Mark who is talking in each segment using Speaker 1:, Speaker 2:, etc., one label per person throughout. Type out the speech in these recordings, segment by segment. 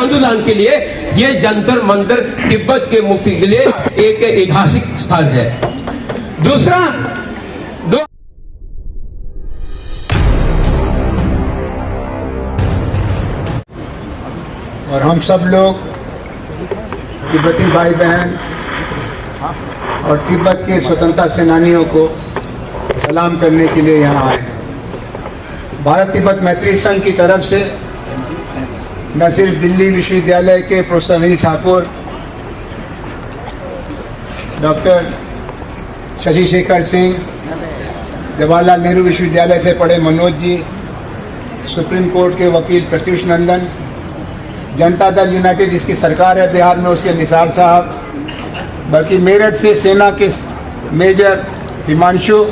Speaker 1: आंदोलन के लिए ये जंतर मंतर तिब्बत के मुक्ति के लिए एक ऐतिहासिक स्थान है। दूसरा
Speaker 2: और हम सब लोग तिब्बती भाई बहन और तिब्बत के स्वतंत्रता सेनानियों को सलाम करने के लिए यहाँ आए हैं। भारत तिब्बत मैत्री संघ की तरफ से न सिर्फ दिल्ली विश्वविद्यालय के प्रोफेसर अनिल ठाकुर, डॉक्टर शशि शेखर सिंह, जवाहरलाल नेहरू विश्वविद्यालय से पढ़े मनोज जी, सुप्रीम कोर्ट के वकील प्रत्युष नंदन, जनता दल यूनाइटेड जिसकी सरकार है बिहार में उसके निसार साहब, बल्कि मेरठ से सेना के मेजर हिमांशु,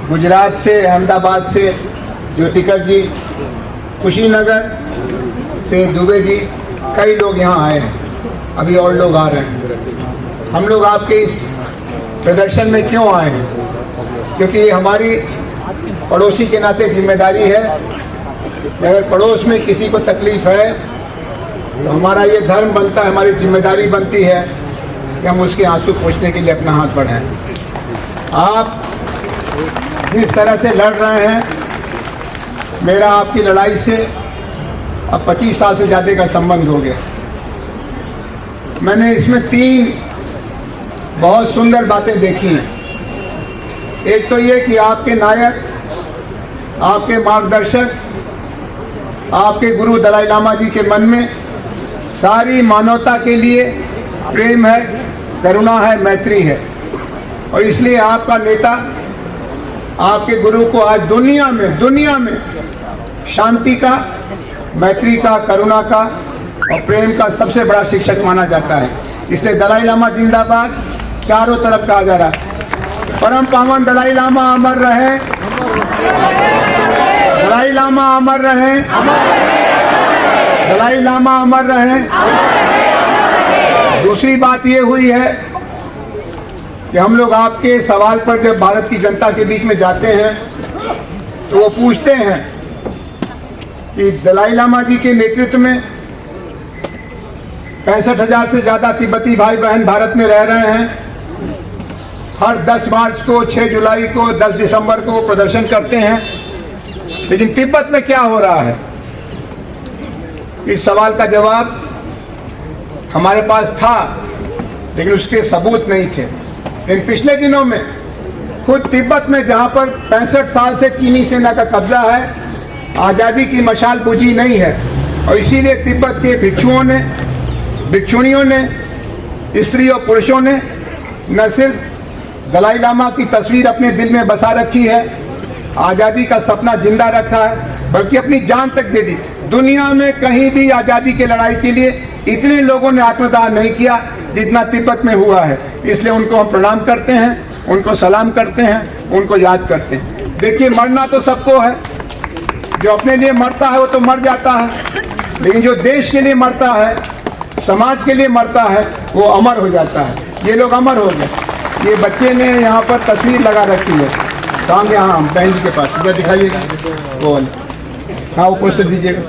Speaker 2: गुजरात से अहमदाबाद से ज्योतिकर जी, कुशीनगर से दुबे जी, कई लोग यहाँ आए हैं, अभी और लोग आ रहे हैं। हम लोग आपके इस प्रदर्शन में क्यों आए हैं? क्योंकि ये हमारी पड़ोसी के नाते जिम्मेदारी है। अगर पड़ोस में किसी को तकलीफ है तो हमारा ये धर्म बनता है, हमारी जिम्मेदारी बनती है कि हम उसके आंसू पोंछने के लिए अपना हाथ बढ़ाएं। आप जिस तरह से लड़ रहे हैं, मेरा आपकी लड़ाई से अब 25 साल से ज़्यादा का संबंध हो गया। मैंने इसमें 3 बहुत सुंदर बातें देखी हैं। एक तो ये कि आपके नायक, आपके मार्गदर्शक, आपके गुरु दलाई लामा जी के मन में सारी मानवता के लिए प्रेम है, करुणा है, मैत्री है, और इसलिए आपका नेता, आपके गुरु को आज दुनिया में शांति का, मैत्री का, करुणा का और प्रेम का सबसे बड़ा शिक्षक माना जाता है। इसलिए दलाई लामा जिंदाबाद चारों तरफ कहा जा रहा है। परम पावन दलाई लामा अमर रहे, दलाई लामा अमर रहे, दलाई लामा अमर रहे। दूसरी बात ये हुई है कि हम लोग आपके सवाल पर जब भारत की जनता के बीच में जाते हैं तो वो पूछते हैं कि दलाई लामा जी के नेतृत्व में 65,000 से ज़्यादा तिब्बती भाई बहन भारत में रह रहे हैं। हर 10 मार्च को, 6 जुलाई को, 10 दिसंबर को प्रदर्शन करते हैं, लेकिन तिब्बत में क्या हो रहा है? इस सवाल का जवाब हमारे पास था, लेकिन उसके सबूत नहीं थे। लेकिन पिछले दिनों में खुद तिब्बत में, जहां पर 65 साल से चीनी सेना का कब्जा है, आज़ादी की मशाल बुझी नहीं है, और इसीलिए तिब्बत के भिक्षुओं ने, भिक्षुणियों ने, स्त्री और पुरुषों ने न सिर्फ दलाई लामा की तस्वीर अपने दिल में बसा रखी है, आज़ादी का सपना जिंदा रखा है, बल्कि अपनी जान तक दे दी। दुनिया में कहीं भी आज़ादी की लड़ाई के लिए इतने लोगों ने आत्मदान नहीं किया जितना तिब्बत में हुआ है। इसलिए उनको हम प्रणाम करते हैं, उनको सलाम करते हैं, उनको याद करते हैं। देखिए, मरना तो सबको है। जो अपने लिए मरता है वो तो मर जाता है, लेकिन जो देश के लिए मरता है, समाज के लिए मरता है, वो अमर हो जाता है। ये लोग अमर हो गए। ये बच्चे ने यहाँ पर तस्वीर लगा रखी है सामने, हाँ बेंच के पास, इधर दिखाइएगा वो वाला, हाँ वो पोस्टर दीजिएगा।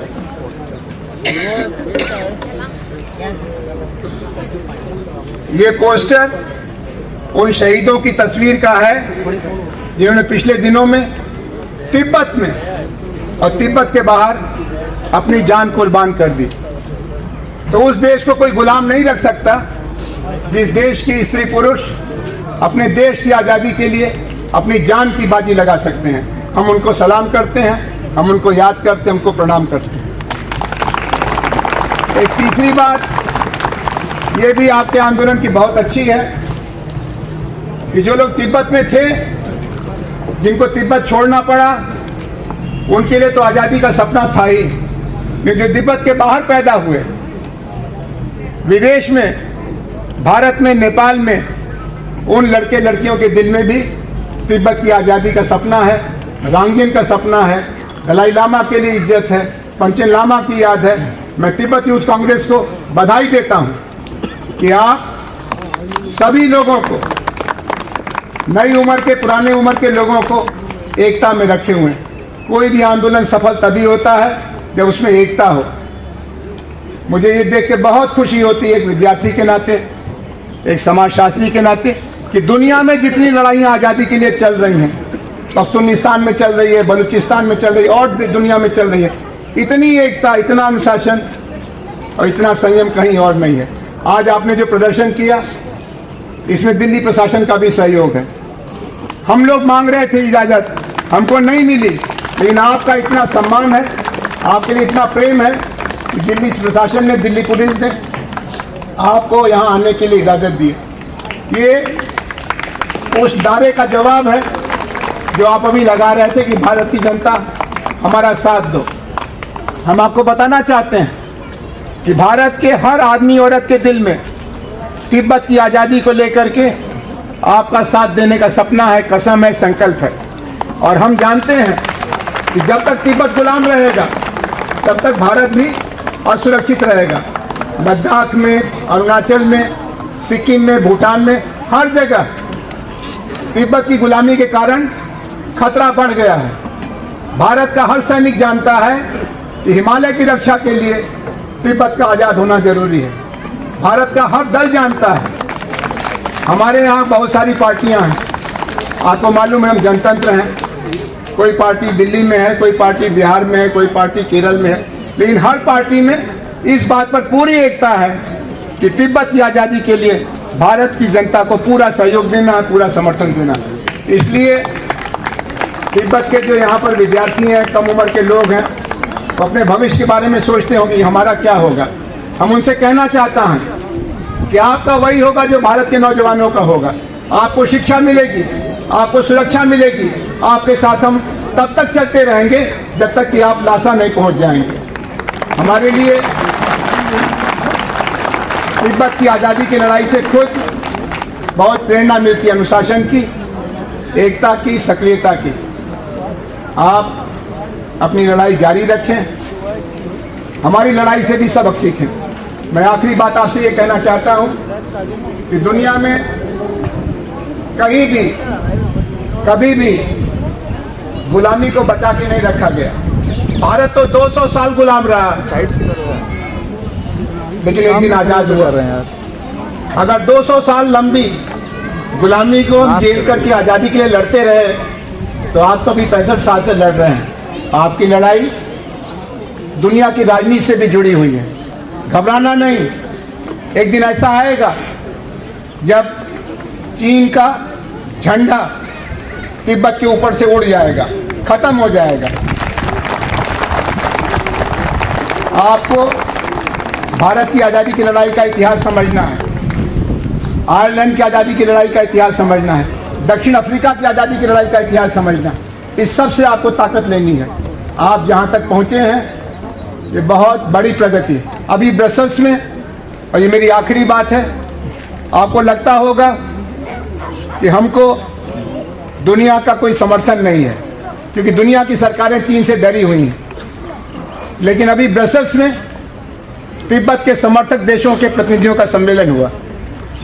Speaker 2: ये पोस्टर उन शहीदों की तस्वीर का है जिन्होंने पिछले दिनों में तिब्बत में और तिब्बत के बाहर अपनी जान कुर्बान कर दी। तो उस देश को कोई गुलाम नहीं रख सकता जिस देश की स्त्री पुरुष अपने देश की आज़ादी के लिए अपनी जान की बाजी लगा सकते हैं। हम उनको सलाम करते हैं, हम उनको याद करते हैं, उनको प्रणाम करते हैं। एक तीसरी बात ये भी आपके आंदोलन की बहुत अच्छी है कि जो लोग तिब्बत में थे, जिनको तिब्बत छोड़ना पड़ा, उनके लिए तो आज़ादी का सपना था ही, लेकिन जो तिब्बत के बाहर पैदा हुए, विदेश में, भारत में, नेपाल में, उन लड़के लड़कियों के दिल में भी तिब्बत की आज़ादी का सपना है, रांगेन का सपना है, दलाई लामा के लिए इज्जत है, पंचेन लामा की याद है। मैं तिब्बत यूथ कांग्रेस को बधाई देता हूं कि आप सभी लोगों को, नई उम्र के, पुराने उम्र के लोगों को एकता में रखे हुए हैं। कोई भी आंदोलन सफल तभी होता है जब उसमें एकता हो। मुझे ये देख के बहुत खुशी होती है एक विद्यार्थी के नाते, एक समाजशास्त्री के नाते, कि दुनिया में जितनी लड़ाइयाँ आज़ादी के लिए चल रही हैं, पख्तूनिस्तान में चल रही है, बलूचिस्तान में चल रही है और भी दुनिया में चल रही है, इतनी एकता, इतना अनुशासन और इतना संयम कहीं और नहीं है। आज आपने जो प्रदर्शन किया, इसमें दिल्ली प्रशासन का भी सहयोग है। हम लोग मांग रहे थे इजाज़त, हमको नहीं मिली, लेकिन आपका इतना सम्मान है, आपके लिए इतना प्रेम है कि दिल्ली प्रशासन ने, दिल्ली पुलिस ने आपको यहाँ आने के लिए इजाज़त दी। ये उस नारे का जवाब है जो आप अभी लगा रहे थे कि भारत की जनता हमारा साथ दो। हम आपको बताना चाहते हैं कि भारत के हर आदमी औरत के दिल में तिब्बत की आज़ादी को लेकर के आपका साथ देने का सपना है, कसम है, संकल्प है। और हम जानते हैं कि जब तक तिब्बत गुलाम रहेगा तब तक भारत भी असुरक्षित रहेगा। लद्दाख में, अरुणाचल में, सिक्किम में, भूटान में, हर जगह तिब्बत की गुलामी के कारण खतरा बढ़ गया है। भारत का हर सैनिक जानता है कि हिमालय की रक्षा के लिए तिब्बत का आज़ाद होना जरूरी है। भारत का हर दल जानता है। हमारे यहाँ बहुत सारी पार्टियाँ हैं, आपको मालूम है हम जनतंत्र हैं। कोई पार्टी दिल्ली में है, कोई पार्टी बिहार में है, कोई पार्टी केरल में है, लेकिन हर पार्टी में इस बात पर पूरी एकता है कि तिब्बत की आज़ादी के लिए भारत की जनता को पूरा सहयोग देना है, पूरा समर्थन देना है। इसलिए तिब्बत के जो यहाँ पर विद्यार्थी हैं, कम उम्र के लोग हैं, वो अपने भविष्य के बारे में सोचते होंगे हमारा क्या होगा। हम उनसे कहना चाहता हूँ कि आपका वही होगा जो भारत के नौजवानों का होगा। आपको शिक्षा मिलेगी, आपको सुरक्षा मिलेगी, आपके साथ हम तब तक चलते रहेंगे जब तक कि आप लासा नहीं पहुँच जाएंगे। हमारे लिए तिब्बत की आज़ादी की लड़ाई से खुद बहुत प्रेरणा मिलती है, अनुशासन की, एकता की, सक्रियता की। आप अपनी लड़ाई जारी रखें, हमारी लड़ाई से भी सबक सीखें। मैं आखिरी बात आपसे ये कहना चाहता हूँ कि दुनिया में कहीं भी कभी भी गुलामी को बचा के नहीं रखा गया। भारत तो 200 साल गुलाम रहा, लेकिन एक दिन आज़ाद हुआ। अगर 200 साल लंबी गुलामी को हम झेल करके आज़ादी के लिए लड़ते रहे तो आप तो अभी 65 साल से लड़ रहे हैं। आपकी लड़ाई दुनिया की राजनीति से भी जुड़ी हुई है। घबराना नहीं, एक दिन ऐसा आएगा जब चीन का झंडा तिब्बत के ऊपर से उड़ जाएगा, खत्म हो जाएगा। आपको भारत की आज़ादी की लड़ाई का इतिहास समझना है, आयरलैंड की आज़ादी की लड़ाई का इतिहास समझना है, दक्षिण अफ्रीका की आज़ादी की लड़ाई का इतिहास समझना है। इस सब से आपको ताकत लेनी है। आप जहाँ तक पहुँचे हैं ये बहुत बड़ी प्रगति है। अभी ब्रसेल्स में, और ये मेरी आखिरी बात है, आपको लगता होगा कि हमको दुनिया का कोई समर्थन नहीं है क्योंकि दुनिया की सरकारें चीन से डरी हुई हैं, लेकिन अभी ब्रसेल्स में तिब्बत के समर्थक देशों के प्रतिनिधियों का सम्मेलन हुआ।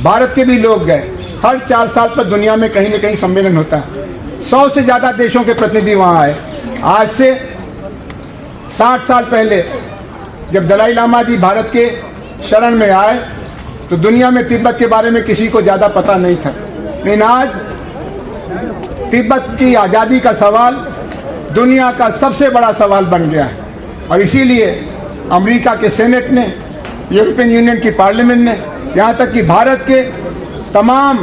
Speaker 2: भारत के भी लोग गए। हर 4 साल पर दुनिया में कहीं न कहीं सम्मेलन होता है। 100 से ज़्यादा देशों के प्रतिनिधि वहाँ आए। आज से 60 साल पहले जब दलाई लामा जी भारत के शरण में आए तो दुनिया में तिब्बत के बारे में किसी को ज़्यादा पता नहीं था, लेकिन आज तिब्बत की आज़ादी का सवाल दुनिया का सबसे बड़ा सवाल बन गया है। और इसीलिए अमेरिका के सेनेट ने, यूरोपियन यूनियन की पार्लियामेंट ने, यहाँ तक कि भारत के तमाम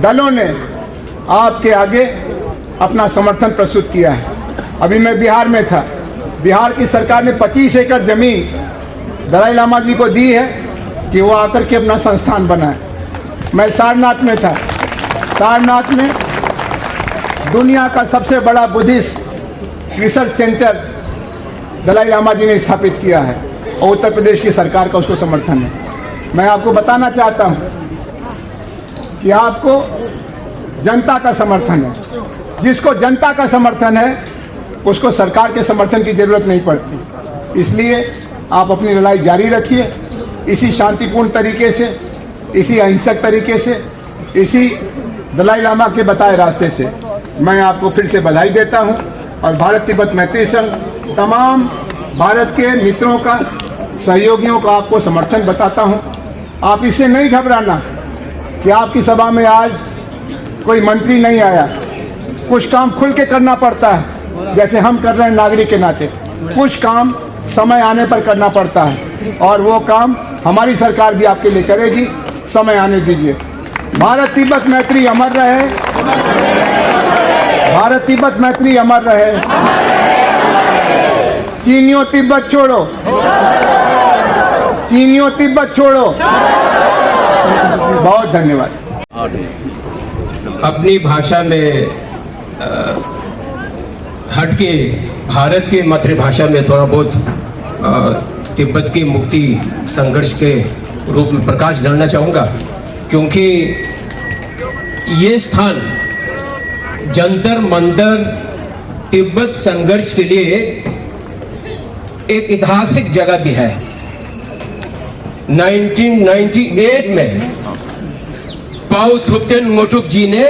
Speaker 2: दलों ने आपके आगे अपना समर्थन प्रस्तुत किया है। अभी मैं बिहार में था, बिहार की सरकार ने 25 एकड़ ज़मीन दलाई लामा जी को दी है कि वो आकर के अपना संस्थान बनाए। मैं सारनाथ में था, सारनाथ में दुनिया का सबसे बड़ा Buddhist research centre Dalai Lama ji ने स्थापित किया है और उत्तर प्रदेश की सरकार का उसको समर्थन है। मैं आपको बताना चाहता हूँ कि आपको जनता का समर्थन है। जिसको जनता का समर्थन है उसको सरकार के समर्थन की ज़रूरत नहीं पड़ती। इसलिए आप अपनी लड़ाई जारी रखिए, इसी शांतिपूर्ण तरीके से, इसी अहिंसक तरीके से, इसी दलाई लामा के बताए रास्ते से। मैं आपको फिर से बधाई देता हूं और भारत तिब्बत मैत्री संघ तमाम भारत के मित्रों का सहयोगियों का आपको समर्थन बताता हूं। आप इससे नहीं घबराना कि आपकी सभा में आज कोई मंत्री नहीं आया। कुछ काम खुल के करना पड़ता है, जैसे हम कर रहे हैं नागरिक के नाते। कुछ काम समय आने पर करना पड़ता है और वो काम हमारी सरकार भी आपके लिए करेगी। समय आने दीजिए। भारत तिब्बत मैत्री अमर रहे। भारत तिब्बत मैत्री अमर रहे। चीनियों तिब्बत छोड़ो। चीनियों तिब्बत छोड़ो। बहुत धन्यवाद।
Speaker 1: अपनी भाषा में हटके भारत के मातृभाषा में थोड़ा बहुत तिब्बत की मुक्ति संघर्ष के रूप में प्रकाश डालना चाहूँगा, क्योंकि ये स्थान जंतर मंतर तिब्बत संघर्ष के लिए एक ऐतिहासिक जगह भी है। 1998 में पाउ थुप्तेन मोटुक जी ने,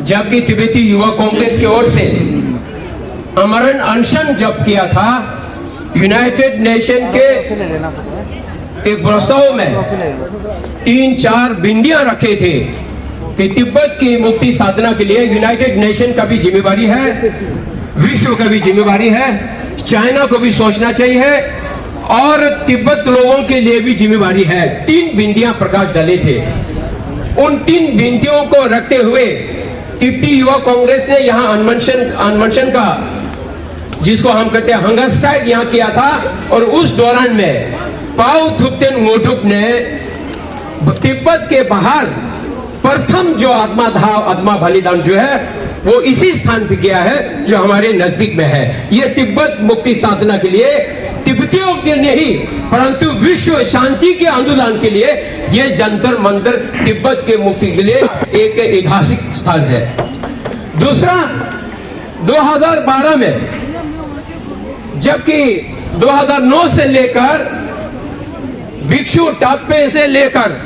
Speaker 1: जबकि तिब्बती युवा कांग्रेस की ओर से आमरण अनशन जब किया था, यूनाइटेड नेशन के एक प्रस्ताव में 3-4 बिंदियां रखे थे कि तिब्बत की मुक्ति साधना के लिए यूनाइटेड नेशन का भी जिम्मेवारी है, विश्व का भी जिम्मेवारी है, चाइना को भी सोचना चाहिए और तिब्बत लोगों के लिए भी जिम्मेवारी है। 3 बिंदियां प्रकाश डाले थे। उन 3 बिंदियों को रखते हुए तिब्बती युवा कांग्रेस ने यहाँ अनमनशन का, जिसको हम कहते हैं हंगर स्ट्राइक, यहाँ किया था। और उस दौरान में पाउ थुप्तेन मोटुक ने तिब्बत के बाहर प्रथम जो आत्मा बलिदान जो है वो इसी स्थान पे किया है, जो हमारे नजदीक में है। ये तिब्बत मुक्ति साधना के लिए तिब्बतियों के नहीं, परंतु विश्व शांति के आंदोलन के लिए ये जंतर मंतर तिब्बत के मुक्ति के लिए एक ऐतिहासिक स्थान है। दूसरा, 2012 में, जबकि 2009 से लेकर भिक्षु टाप्पे से लेकर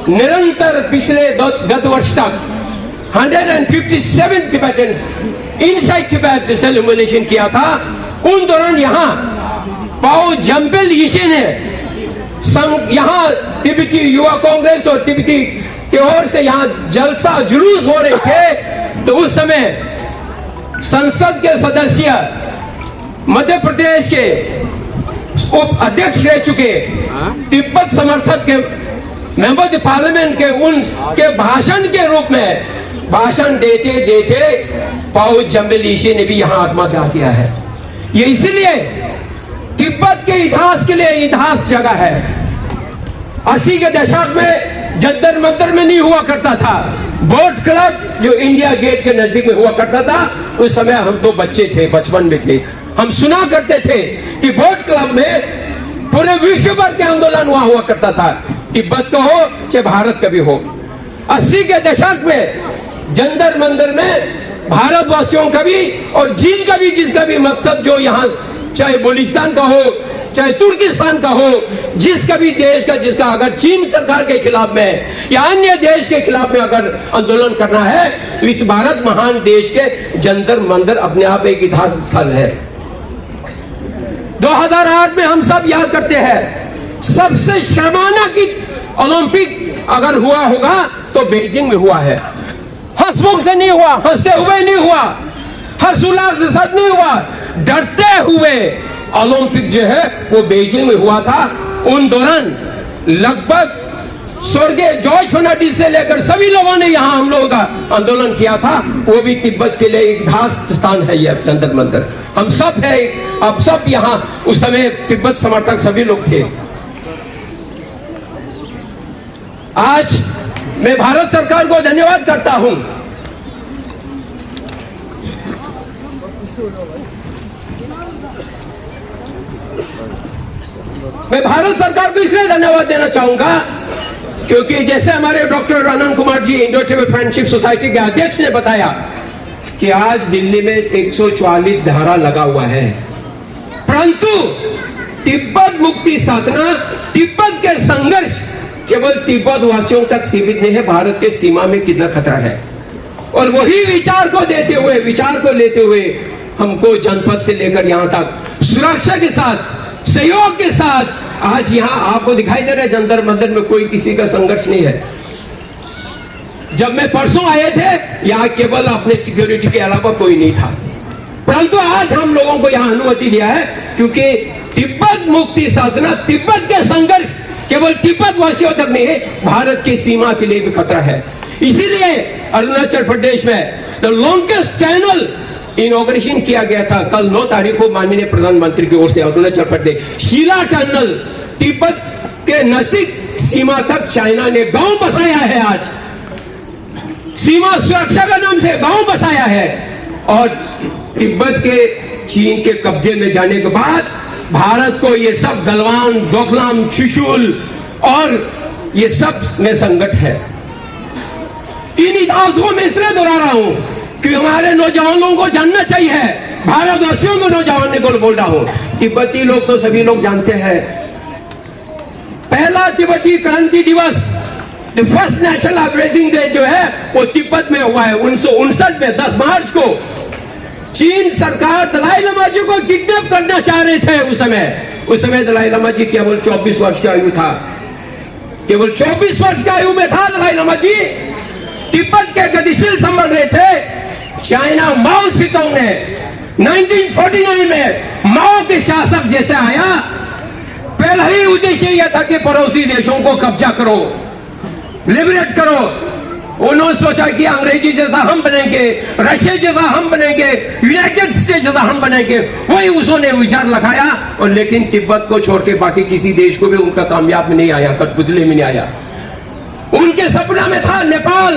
Speaker 1: निरंतर पिछले गत वर्ष तक 157 Tibetans inside Tibet self emulation किया था। उन दौरान यहाँ पाउ जम्पेल यीशे ने यहाँ तिब्बती युवा कांग्रेस और तिब्बती की ओर से यहाँ जलसा जुलूस हो रहे थे, तो उस समय संसद के सदस्य, मध्य प्रदेश के उप अध्यक्ष रह चुके तिब्बत समर्थक के मेंबर ऑफ पार्लियामेंट के उनके भाषण के रूप में भाषण देते देते पाउ जम्पेल यीशे ने भी यहाँ आत्मदाह किया है। ये इसलिए तिब्बत के इतिहास के लिए इतिहास जगह है। 80 के दशक में जंतर मंतर में नहीं हुआ करता था। बोट क्लब जो इंडिया गेट के नजदीक में हुआ करता था, उस समय हम तो बच्चे थे, बचपन में थे, हम सुना करते थे कि बोट क्लब में पूरे विश्व भर के आंदोलन वहां हुआ करता था, तिब्बत का हो चाहे भारत का भी हो। 80 के दशक में जंतर मंतर में भारतवासियों का भी और चीन का भी, जिसका भी मकसद जो यहाँ चाहे बलूचिस्तान का हो चाहे तुर्किस्तान का हो, जिसका भी देश का, जिसका अगर चीन सरकार के खिलाफ में या अन्य देश के खिलाफ में अगर आंदोलन करना है, तो इस भारत महान देश के जंतर मंतर अपने आप एक इतिहास स्थल है। 2008 में हम सब याद करते हैं, सबसे शर्माना की ओलंपिक अगर हुआ होगा तो बीजिंग में हुआ है। हंसमुख से नहीं हुआ, हंसते हुए नहीं हुआ, हर्षोल्लास के साथ नहीं हुआ, डरते हुए ओलंपिक जो है वो बीजिंग में हुआ था। उन दौरान लगभग स्वर्गीय जॉर्ज फर्नांडिस से लेकर सभी लोगों ने यहाँ हम लोगों का आंदोलन किया था। वो भी तिब्बत के लिए एक इतिहास स्थान है ये जंतर मंतर। हम सब है, अब सब यहाँ उस समय तिब्बत समर्थक सभी लोग थे। आज मैं भारत सरकार को धन्यवाद करता हूं। मैं भारत सरकार को इसलिए धन्यवाद देना चाहूंगा क्योंकि जैसे हमारे doctor Anand Kumar ji Indo Tibet friendship society के अध्यक्ष ने बताया कि आज दिल्ली में 144 धारा लगा हुआ है, परंतु तिब्बत मुक्ति साधना, तिब्बत के संघर्ष केवल तिब्बत वासियों तक सीमित नहीं है, भारत के सीमा में कितना खतरा है। और वही विचार को देते हुए, विचार को लेते हुए हमको जनपद से लेकर यहां तक सुरक्षा के साथ सहयोग के साथ आज यहाँ आपको दिखाई दे रहा है जंतर मंतर में कोई किसी का संघर्ष नहीं है। जब मैं परसों आए थे यहाँ केवल अपने सिक्योरिटी के अलावा कोई नहीं था, परंतु आज हम लोगों को यहाँ अनुमति दिया है क्योंकि तिब्बत मुक्ति साधना, तिब्बत के संघर्ष केवल तिब्बत वासियों तक नहीं है, भारत की सीमा के लिए भी खतरा है। इसीलिए अरुणाचल प्रदेश में द लॉन्गेस्ट टनल इनॉग्रेशन किया गया था कल 9 तारीख को माननीय प्रधानमंत्री की ओर से। अरुणाचल प्रदेश शीला टनल, तिब्बत के नजदीक सीमा तक चाइना ने गांव बसाया है, आज सीमा सुरक्षा का नाम से गांव बसाया है। और तिब्बत के चीन के कब्जे में जाने के बाद भारत को ये सब गलवान, डोकलाम, चुशुल और ये सब में संकट है। इन इतिहासों में इसलिए दोहरा रहा हूं कि हमारे नौजवानों को जानना चाहिए, भारतवासियों को नौजवान को बोल रहा हूं। तिब्बती लोग तो सभी लोग जानते हैं, पहला तिब्बती क्रांति दिवस, the first national uprising day जो है वो तिब्बत में हुआ है 1959 में 10 मार्च को। चीन सरकार दलाई लामा जी को किडनैप करना चाह रहे थे उस समय दलाई लामा जी केवल 24 वर्ष की आयु था, केवल 24 वर्ष की आयु में था दलाई लामा जी। तिब्बत के गतिशील संभाल रहे थे। चाइना माओ सेतुंग ने 1949 में माओ के शासक जैसे आया, पहला ही उद्देश्य यह था कि पड़ोसी देशों को कब्जा करो, लिबरेट करो। उन्होंने सोचा कि अंग्रेजी जैसा हम बनेंगे, रशिया जैसा हम बनेंगे, यूनाइटेड स्टेट्स जैसा हम बनेंगे, वही उसने विचार लगाया। और लेकिन तिब्बत को छोड़ के बाकी किसी देश को भी उनका कामयाब नहीं आया, कठपुतली में नहीं आया। उनके सपना में था नेपाल,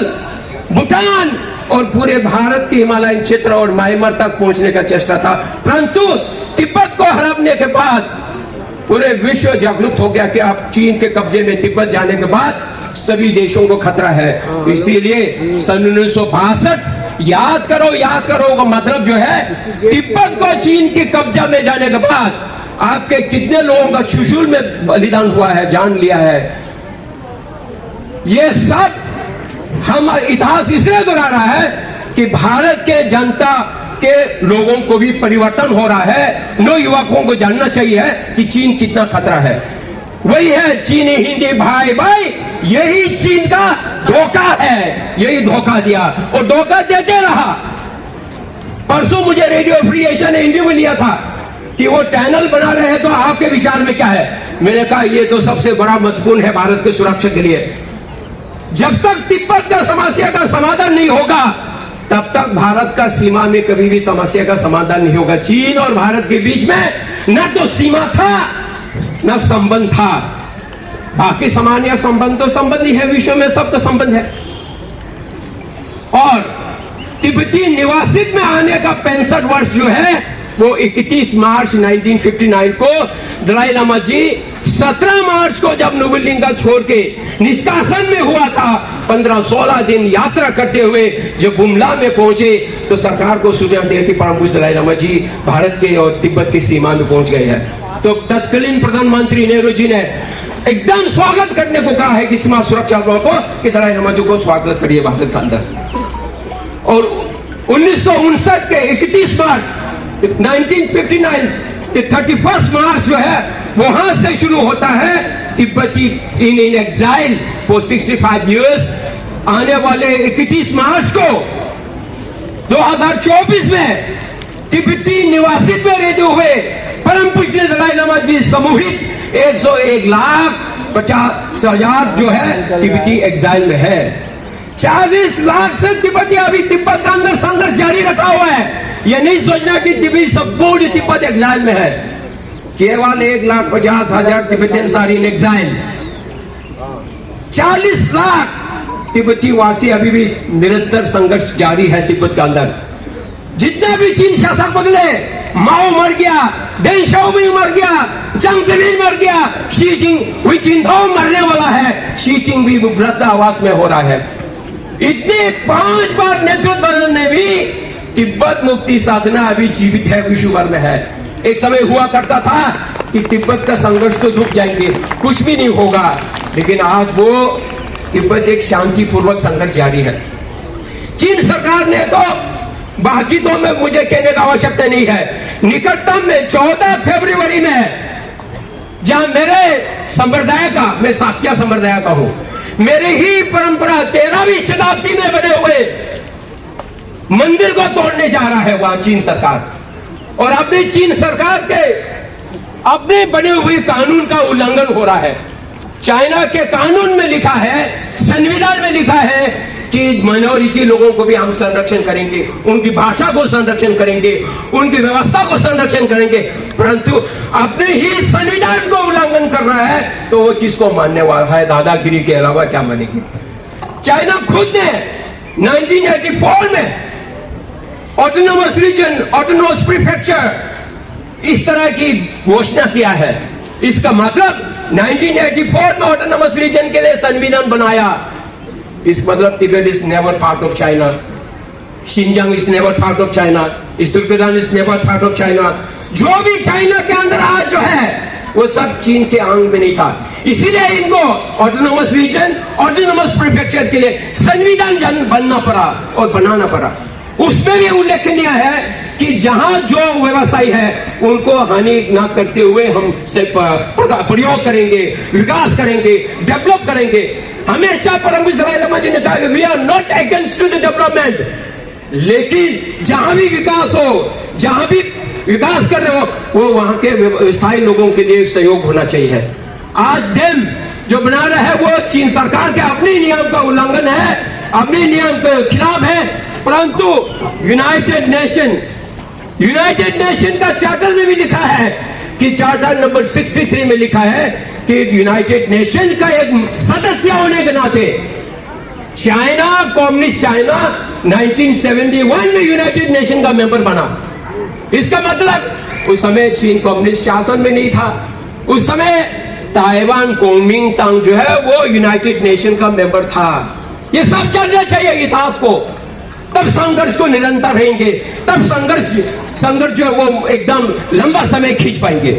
Speaker 1: भूटान और पूरे भारत के हिमालयन क्षेत्र और म्यांमार तक पहुंचने का चेष्टा था, परंतु तिब्बत को हराने के बाद पूरे विश्व जागरूक हो गया कि अब चीन के कब्जे में तिब्बत जाने के बाद सभी देशों को खतरा है। इसीलिए सन 1962 याद करो का मतलब जो है, तिब्बत को चीन के कब्जा में जाने के बाद आपके कितने लोगों का चुशुल में बलिदान हुआ है, जान लिया है। ये सब हम इतिहास इसलिए दोहरा रहा है कि भारत के जनता के लोगों को भी परिवर्तन हो रहा है। नौ युवकों को जानना चाहिए कि चीन कितना खतरा है। वही है चीनी हिंदी भाई भाई, यही चीन का धोखा है, यही धोखा दिया और धोखा देते रहा। परसों मुझे रेडियो फ्री एशिया ने इंटरव्यू लिया था कि वो टनल बना रहे हैं, तो आपके विचार में क्या है? मैंने कहा ये तो सबसे बड़ा महत्वपूर्ण है भारत की सुरक्षा के लिए। जब तक तिब्बत का समस्या का समाधान नहीं होगा तब तक भारत का सीमा में कभी भी समस्या का समाधान नहीं होगा। चीन और भारत के बीच में न तो सीमा था न संबंध था, बाकी सामान्य संबंध तो संबंध ही है, विश्व में सबका संबंध है। और तिब्बती निवासित में आने का 65 वर्ष जो है वो 31 मार्च 1959 को दलाई लामा जी 17 मार्च को जब नुबिलिंगा छोड़ के निष्कासन में हुआ था, 15-16 दिन यात्रा करते हुए जब बुमला में पहुंचे तो सरकार को सूचना दी कि परम पूज्य दलाई लामा जी भारत के और तिब्बत की सीमा में पहुंच गए हैं। तो तत्कालीन प्रधानमंत्री नेहरू जी ने एकदम स्वागत करने को कहा है कि सीमा सुरक्षा बलों को कि दलाई लामा जी को स्वागत करिए भारत के अंदर। और 1959 के 31 मार्च 1959 के 31 मार्च जो है वहां से शुरू होता है तिब्बती इन एग्जाइल फॉर 65 इयर्स। आने वाले 31 मार्च को 2024 में तिब्बती निवासित में रहते हुए परम पूज्य दलाई लामा जी सामूहिक 101,50,000 जो है तिब्बती एग्जाइल में है। 40 लाख से तिब्बती अभी तिब्बत का अंदर संघर्ष जारी रखा हुआ है। यह नहीं सोचना कि तिब्बत संपूर्ण तिब्बत एग्जाइल में है, केवल 1,50,000 Tibetan are in exile. 40 lakh तिब्बती वासी अभी भी निरंतर संघर्ष जारी है तिब्बत के अंदर। जितना भी चीन शासक बदले, माओ मर गया, डेंग शाओमिंग मर गया, जियांग जेमिन मर गया, शी चिंगदाओ मरने वाला है, शी चिंग भी वृद्धावस्था में हो रहा है। इतने 5 बार नेतृत्व बदलने भी तिब्बत मुक्ति साधना अभी जीवित है, विश्व भर में है। एक समय हुआ करता था कि तिब्बत का संघर्ष तो रुक जाएंगे, कुछ भी नहीं होगा, लेकिन आज वो तिब्बत एक शांतिपूर्वक संघर्ष जारी है। चीन सरकार ने तो बाकी तो में मुझे कहने का आवश्यकता नहीं है, निकटतम में 14 फरवरी में जहां मेरे संप्रदाय का, मैं साक्या संप्रदाय का हूं, मेरे ही परंपरा 13वीं शताब्दी में बने हुए मंदिर को तोड़ने जा रहा है वहां चीन सरकार। और अपनी चीन सरकार के अपने बने हुए कानून का उल्लंघन हो रहा है। चाइना के कानून में लिखा है, संविधान में लिखा है कि माइनॉरिटी लोगों को भी हम संरक्षण करेंगे, उनकी भाषा को संरक्षण करेंगे, उनकी व्यवस्था को संरक्षण करेंगे, परंतु अपने ही संविधान को उल्लंघन कर रहा है तो वो किसको मानने वाला है? दादागिरी के अलावा क्या मानेगी? चाइना खुद ने 1984 में ऑटोनोमस रीजन, ऑटोनोमस प्रीफेक्चर इस तरह की घोषणा किया है। इसका मतलब 1984 में ऑटोनोमस रीजन के लिए संविधान बनाया। इसका मतलब Tibet is never part of China, शिनजांग is never part of China, Turkmenistan is never part of China. जो भी चाइना के अंदर आज जो है वो सब चीन के अंग में नहीं था। इसीलिए इनको ऑटोनोमस रीजन, ऑटोनोमस प्रीफेक्चर के लिए संविधान बनना पड़ा और बनाना पड़ा। उसमें भी उल्लेखनीय है कि जहां जो व्यवसायी है उनको हानि ना करते हुए हम प्रयोग करेंगे, विकास करेंगे, डेवलप करेंगे। हमेशा परम इस्राएल जी ने कहा we are not against to the development, लेकिन जहां भी विकास हो, जहां भी विकास कर रहे हो, वो वहां के स्थायी लोगों के लिए सहयोग होना चाहिए। आज डैम जो बना रहा है वो चीन सरकार के अपने नियम का उल्लंघन है, अपने नियम के खिलाफ है। परंतु यूनाइटेड नेशन का चार्टर में भी लिखा है कि चार्टर नंबर 63 में लिखा है कि यूनाइटेड नेशन का एक सदस्य होने के नाते चाइना, कम्युनिस्ट चाइना 1971 में यूनाइटेड नेशन का मेंबर बना। इसका मतलब उस समय चीन कम्युनिस्ट शासन में नहीं था। उस समय ताइवान कुओमिंतांग जो है वो यूनाइटेड नेशन का मेंबर था। ये सब जानना चाहिए इतिहास को, तब संघर्ष को निरंतर रहेंगे, तब संघर्ष जो है वो एकदम लंबा समय खींच पाएंगे।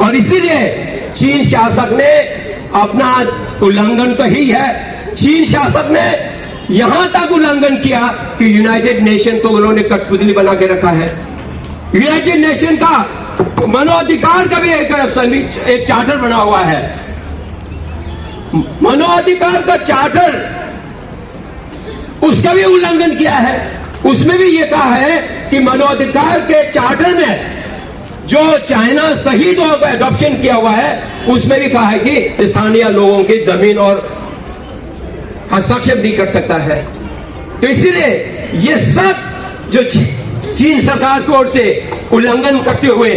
Speaker 1: और इसीलिए चीन शासक ने अपना उल्लंघन तो ही है, चीन शासक ने यहां तक उल्लंघन किया कि यूनाइटेड नेशन तो उन्होंने कठपुतली बना के रखा है। यूनाइटेड नेशन का मानवाधिकार का भी एक चार्टर बना हुआ है। मानवाधिकार का चार्टर उसका भी उल्लंघन किया है। उसमें भी ये कहा है कि मानवाधिकार के चार्टर में जो चाइना शहीदों का एडॉप्शन किया हुआ है उसमें भी कहा है कि स्थानीय लोगों की जमीन और हस्तक्षेप नहीं कर सकता है। तो इसीलिए ये सब जो चीन सरकार की ओर से उल्लंघन करते हुए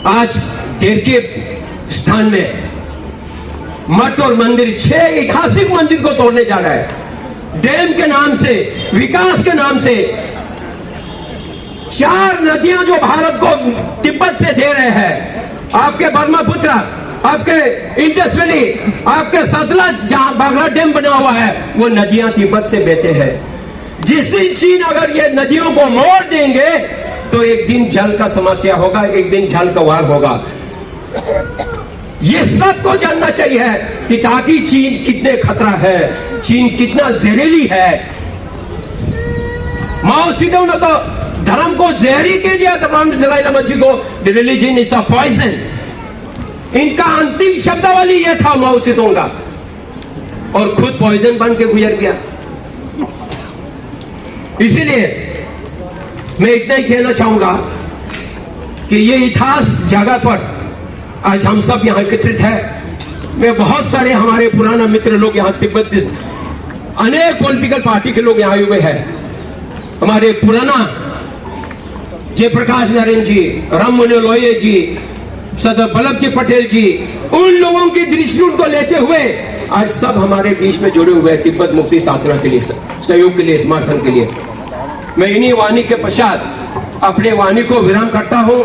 Speaker 1: आज देर के स्थान में मठ और मंदिर, 6 ऐतिहासिक मंदिर को तोड़ने जा रहा है। डैम के नाम से, विकास के नाम से 4 नदियां जो भारत को तिब्बत से दे रहे हैं, आपके ब्रह्मपुत्र, आपके इंडस वैली, आपके सतलज, जहां बागरा डैम बना हुआ है, वो नदियां तिब्बत से बहते हैं। जिस दिन चीन अगर ये नदियों को मोड़ देंगे तो एक दिन जल का समस्या होगा, एक दिन जल का वार होगा। ये सबको जानना चाहिए कि ताकि चीन कितने खतरा है, चीन कितना जहरीली है। माओ सेतुंग ने तो धर्म को जहरी कह दिया था, दलाई लामा जी को रिलीजन इज अ पॉइजन। इनका अंतिम शब्दावली यह था माओ सेतुंग का, और खुद पॉइजन बन के गुजर गया। इसलिए मैं इतना ही कहना चाहूंगा कि ये इतिहास जगह पर आज हम सब यहाँ एकत्रित हैं। मैं बहुत सारे हमारे पुराना मित्र लोग यहाँ तिब्बत, अनेक पॉलिटिकल पार्टी के लोग यहाँ हुए हैं। हमारे पुराना जयप्रकाश नारायण जी, राममोहन लोहिया जी, सरदार वल्लभ जी पटेल जी, उन लोगों की दृष्टिकोण को लेते हुए आज सब हमारे बीच में जुड़े हुए हैं तिब्बत मुक्ति साधना के लिए, सहयोग के लिए, समर्थन के लिए। मैं इन्हीं वाणी के पश्चात अपने वाणी को विराम करता हूं।